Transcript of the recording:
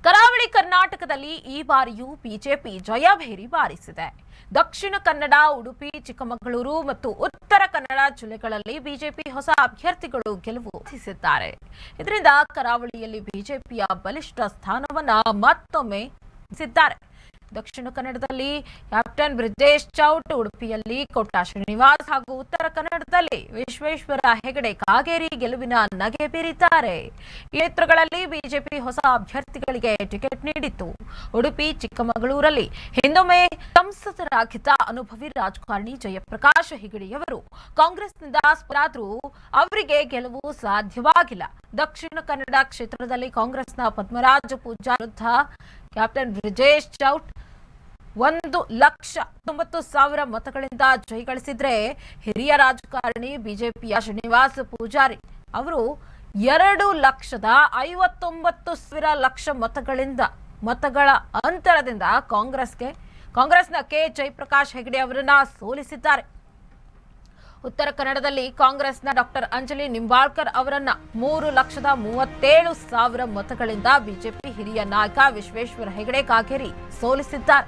ಕರಾವಳಿ ಕರ್ನಾಟಕದಲ್ಲಿ ಈ ಬಾರಿಯೂ ಬಿಜೆಪಿ ಜಯಭೇರಿ ಬಾರಿಸಿದೆ. ದಕ್ಷಿಣ ಕನ್ನಡ, ಉಡುಪಿ, ಚಿಕ್ಕಮಗಳೂರು ಮತ್ತು ಉತ್ತರ ಕನ್ನಡ ಜಿಲ್ಲೆಗಳಲ್ಲಿ ಬಿಜೆಪಿ ಹೊಸ ಅಭ್ಯರ್ಥಿಗಳು ಗೆಲುವು ಸಾಧಿಸಿದ್ದಾರೆ. ಇದರಿಂದ ಕರಾವಳಿಯಲ್ಲಿ ಬಿಜೆಪಿಯ ಬಲಿಷ್ಠ ಸ್ಥಾನವನ್ನ ಮತ್ತೊಮ್ಮೆ ಸಿದ್ದಾರೆ. ದಕ್ಷಿಣ ಕನ್ನಡದಲ್ಲಿ ಕ್ಯಾಪ್ಟನ್ ಬ್ರಿಜೇಶ್ ಚೌಟ್, ಉಡುಪಿಯಲ್ಲಿ ಕೋಟಾ ಶ್ರೀನಿವಾಸ್ ಹಾಗೂ ಉತ್ತರ ಕನ್ನಡದಲ್ಲಿ ವಿಶ್ವೇಶ್ವರ ಹೆಗಡೆ ಕಾಗೇರಿ ಗೆಲುವಿನ ನಗೆ ಬೀರಿದ್ದಾರೆ. ಈ ಕ್ಷೇತ್ರಗಳಲ್ಲಿ ಬಿಜೆಪಿ ಹೊಸ ಅಭ್ಯರ್ಥಿಗಳಿಗೆ ಟಿಕೆಟ್ ನೀಡಿತ್ತು. ಉಡುಪಿ, ಚಿಕ್ಕಮಗಳೂರಲ್ಲಿ ಹಿಂದೊಮ್ಮೆ ಸಂಸದರಾಗಿದ್ದ ಅನುಭವಿ ರಾಜಕಾರಣಿ ಜಯಪ್ರಕಾಶ್ ಹೆಗಡೆಯವರು ಕಾಂಗ್ರೆಸ್ನಿಂದ ಸ್ಪರ್ಧಾದರೂ ಅವರಿಗೆ ಗೆಲುವು ಸಾಧ್ಯವಾಗಿಲ್ಲ. ದಕ್ಷಿಣ ಕನ್ನಡ ಕ್ಷೇತ್ರದಲ್ಲಿ ಕಾಂಗ್ರೆಸ್ನ ಪದ್ಮರಾಜ ಪೂಜಾರಿ ವಿರುದ್ಧ ಕ್ಯಾಪ್ಟನ್ ಬ್ರಿಜೇಶ್ ಚೌಟ್ 1,90,000 ಮತಗಳಿಂದ ಜಯಗಳಿಸಿದ್ರೆ, ಹಿರಿಯ ರಾಜಕಾರಣಿ ಬಿಜೆಪಿಯ ಶ್ರೀನಿವಾಸ್ ಪೂಜಾರಿ ಅವರು 2,59,000 ಮತಗಳ ಅಂತರದಿಂದ ಕಾಂಗ್ರೆಸ್ನ ಕೆ ಜಯಪ್ರಕಾಶ್ ಹೆಗಡೆ ಅವರನ್ನ ಸೋಲಿಸಿದ್ದಾರೆ. ಉತ್ತರ ಕನ್ನಡದಲ್ಲಿ ಕಾಂಗ್ರೆಸ್ನ ಡಾಕ್ಟರ್ ಅಂಜಲಿ ನಿಂಬಾಳ್ಕರ್ ಅವರನ್ನ 3,37,000 ಮತಗಳಿಂದ ಬಿಜೆಪಿ ಹಿರಿಯ ನಾಯಕ ವಿಶ್ವೇಶ್ವರ ಹೆಗಡೆ ಕಾಗೇರಿ ಸೋಲಿಸಿದ್ದಾರೆ.